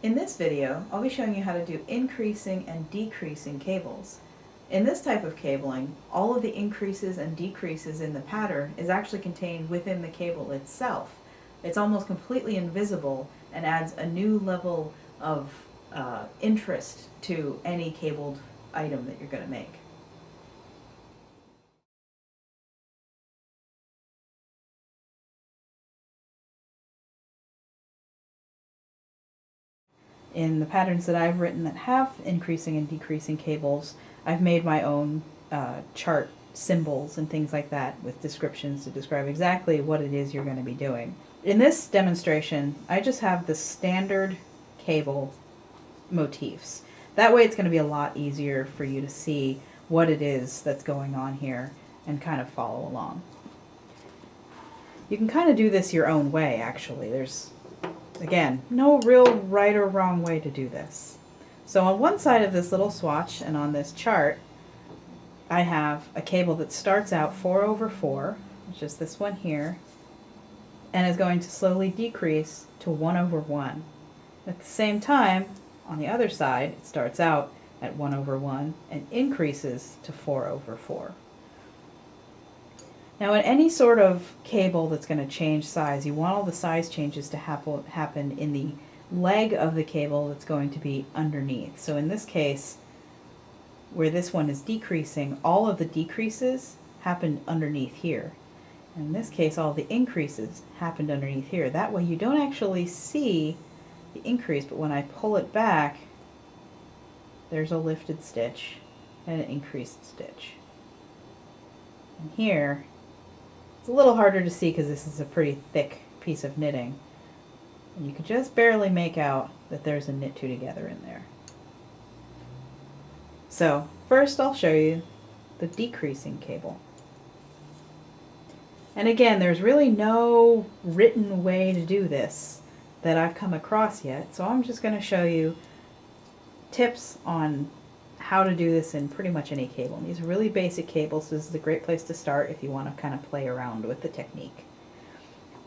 In this video, I'll be showing you how to do increasing and decreasing cables. In this type of cabling, all of the increases and decreases in the pattern is actually contained within the cable itself. It's almost completely invisible and adds a new level of interest to any cabled item that you're going to make. In the patterns that I've written that have increasing and decreasing cables, I've made my own chart symbols and things like that with descriptions to describe exactly what it is you're going to be doing. In this demonstration, I just have the standard cable motifs. That way it's going to be a lot easier for you to see what it is that's going on here and kind of follow along. You can kind of do this your own way, actually. There's, again, no real right or wrong way to do this. So on one side of this little swatch and on this chart, I have a cable that starts out 4/4, which is this one here, and is going to slowly decrease to 1/1. At the same time, on the other side, it starts out at 1/1 and increases to 4/4. Now in any sort of cable that's going to change size, you want all the size changes to happen in the leg of the cable that's going to be underneath. So in this case, where this one is decreasing, all of the decreases happened underneath here. In this case, all the increases happened underneath here. That way you don't actually see the increase, but when I pull it back, there's a lifted stitch and an increased stitch. And here, it's a little harder to see because this is a pretty thick piece of knitting. And you can just barely make out that there's a knit two together in there. So first I'll show you the decreasing cable. And again, there's really no written way to do this that I've come across yet, so I'm just going to show you tips on how to do this in pretty much any cable. And these are really basic cables, so this is a great place to start if you want to kind of play around with the technique.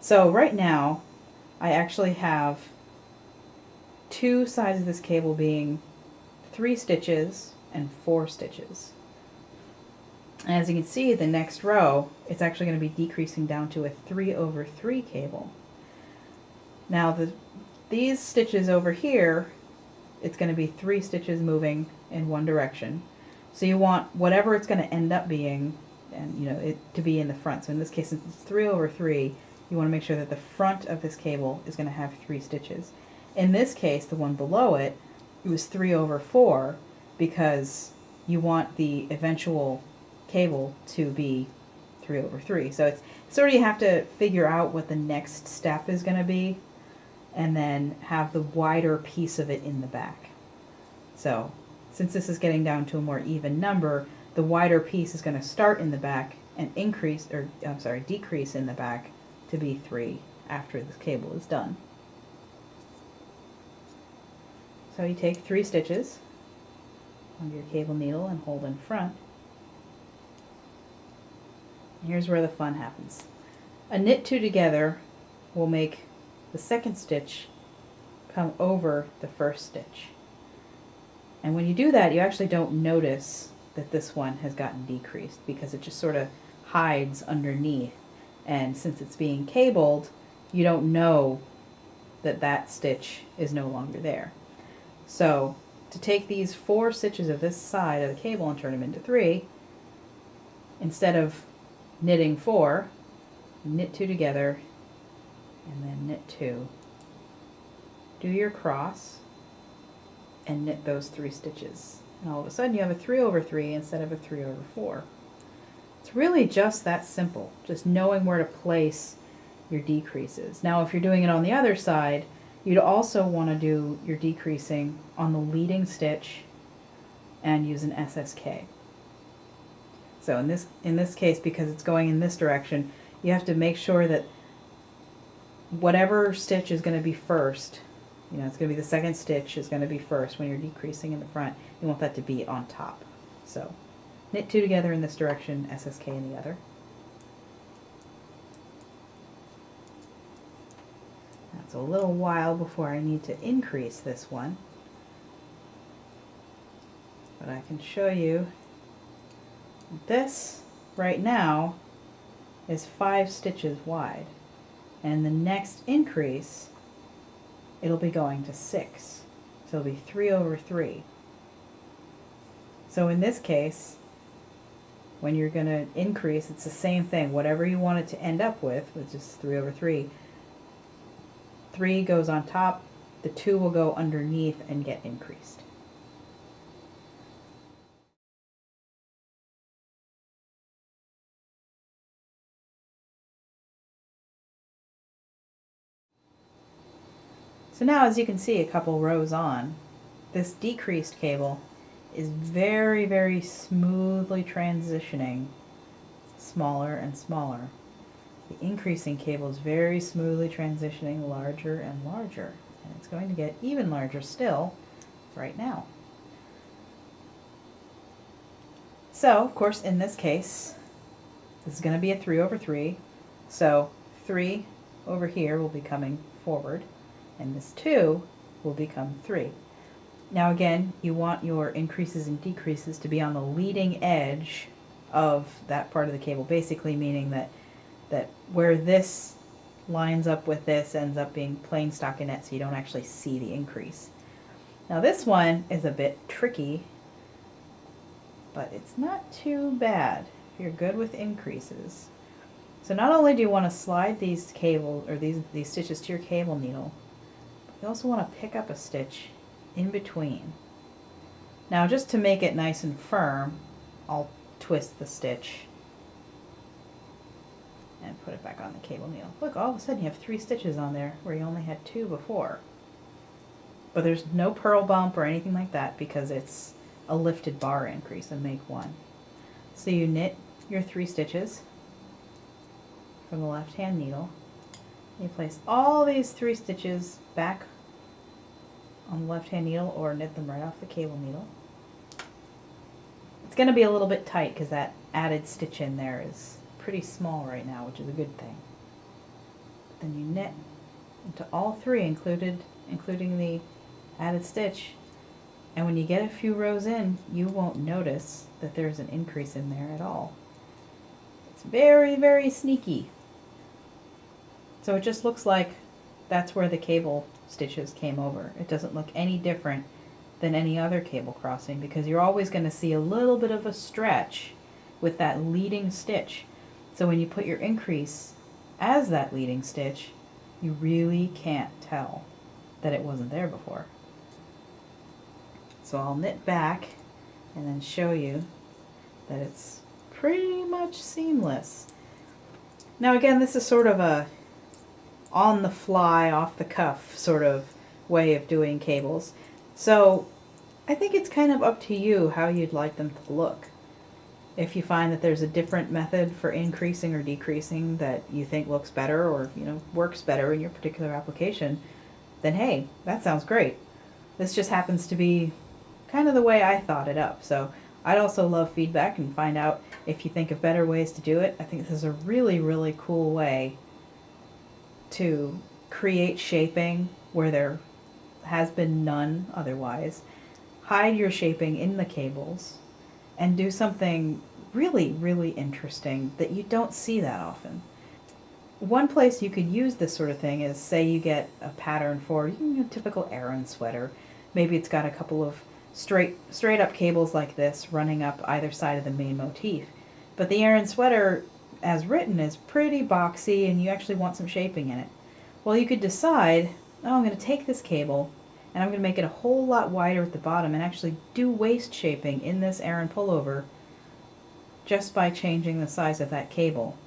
So right now, I actually have two sides of this cable being 3 stitches and 4 stitches. And as you can see, the next row, it's actually going to be decreasing down to a 3/3 cable. Now these stitches over here, it's going to be 3 stitches moving in one direction. So you want whatever it's going to end up being, and it to be in the front. So in this case, since it's 3/3, you want to make sure that the front of this cable is going to have 3 stitches. In this case, the one below it, it was 3/4 because you want the eventual cable to be 3/3. So it's sort of, you have to figure out what the next step is going to be and then have the wider piece of it in the back. So since this is getting down to a more even number, the wider piece is going to start in the back and decrease in the back to be 3 after this cable is done. So you take 3 stitches on your cable needle and hold in front. And here's where the fun happens. A knit 2 together will make the second stitch come over the first stitch. And when you do that, you actually don't notice that this one has gotten decreased because it just sort of hides underneath. And since it's being cabled, you don't know that that stitch is no longer there. So to take these 4 stitches of this side of the cable and turn them into 3, instead of knitting 4, knit 2 together and then knit 2. Do your cross and knit those 3 stitches. And all of a sudden you have a 3/3 instead of a 3/4. It's really just that simple, just knowing where to place your decreases. Now if you're doing it on the other side, you'd also want to do your decreasing on the leading stitch and use an SSK. So in this case, because it's going in this direction, you have to make sure that whatever stitch is going to be first, it's going to be the second stitch is going to be first when you're decreasing in the front. You want that to be on top. So knit 2 together in this direction, SSK in the other. That's It's a little while before I need to increase this one. But I can show you this right now is 5 stitches wide. And the next increase, it'll be going to 6. So it'll be 3 over 3. So in this case, when you're going to increase, it's the same thing. Whatever you want it to end up with, which is 3 over 3, 3 goes on top, the 2 will go underneath and get increased. So now, as you can see a couple rows on, this decreased cable is very, very smoothly transitioning smaller and smaller. The increasing cable is very smoothly transitioning larger and larger, and it's going to get even larger still right now. So, of course, in this case, this is going to be a 3 over 3, so 3 over here will be coming forward, and this 2 will become 3. Now again, you want your increases and decreases to be on the leading edge of that part of the cable, basically meaning that where this lines up with this ends up being plain stockinette, so you don't actually see the increase. Now this one is a bit tricky, but it's not too bad if you're good with increases. So not only do you want to slide these cables or these stitches to your cable needle, but you also want to pick up a stitch in between. Now just to make it nice and firm, I'll twist the stitch and put it back on the cable needle. Look, all of a sudden you have 3 stitches on there where you only had 2 before. But there's no purl bump or anything like that because it's a lifted bar increase and make 1. So you knit your 3 stitches from the left hand needle. You place all these 3 stitches back on the left hand needle or knit them right off the cable needle. It's going to be a little bit tight because that added stitch in there is pretty small right now, which is a good thing. But then you knit into all 3, including the added stitch, and when you get a few rows in, you won't notice that there's an increase in there at all. It's very, very sneaky. So it just looks like that's where the cable stitches came over. It doesn't look any different than any other cable crossing because you're always going to see a little bit of a stretch with that leading stitch. So when you put your increase as that leading stitch, you really can't tell that it wasn't there before. So I'll knit back and then show you that it's pretty much seamless. Now again, this is sort of a on the fly, off the cuff sort of way of doing cables. So I think it's kind of up to you how you'd like them to look. If you find that there's a different method for increasing or decreasing that you think looks better or works better in your particular application, then hey, that sounds great. This just happens to be kind of the way I thought it up. So I'd also love feedback and find out if you think of better ways to do it. I think this is a really, really cool way to create shaping where there has been none otherwise. Hide your shaping in the cables and do something really, really interesting that you don't see that often. One place you could use this sort of thing is, say you get a pattern for a typical Aran sweater. Maybe it's got a couple of straight up cables like this running up either side of the main motif. But the Aran sweater, as written, is pretty boxy and you actually want some shaping in it. Well, you could decide, oh, I'm going to take this cable and I'm going to make it a whole lot wider at the bottom and actually do waist shaping in this Aran pullover just by changing the size of that cable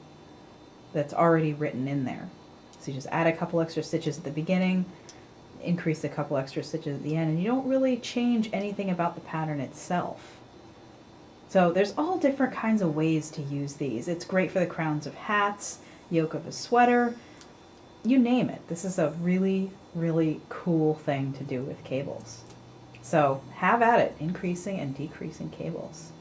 that's already written in there. So you just add a couple extra stitches at the beginning, increase a couple extra stitches at the end, and you don't really change anything about the pattern itself. So there's all different kinds of ways to use these. It's great for the crowns of hats, yoke of a sweater, you name it. This is a really, really cool thing to do with cables. So have at it, increasing and decreasing cables.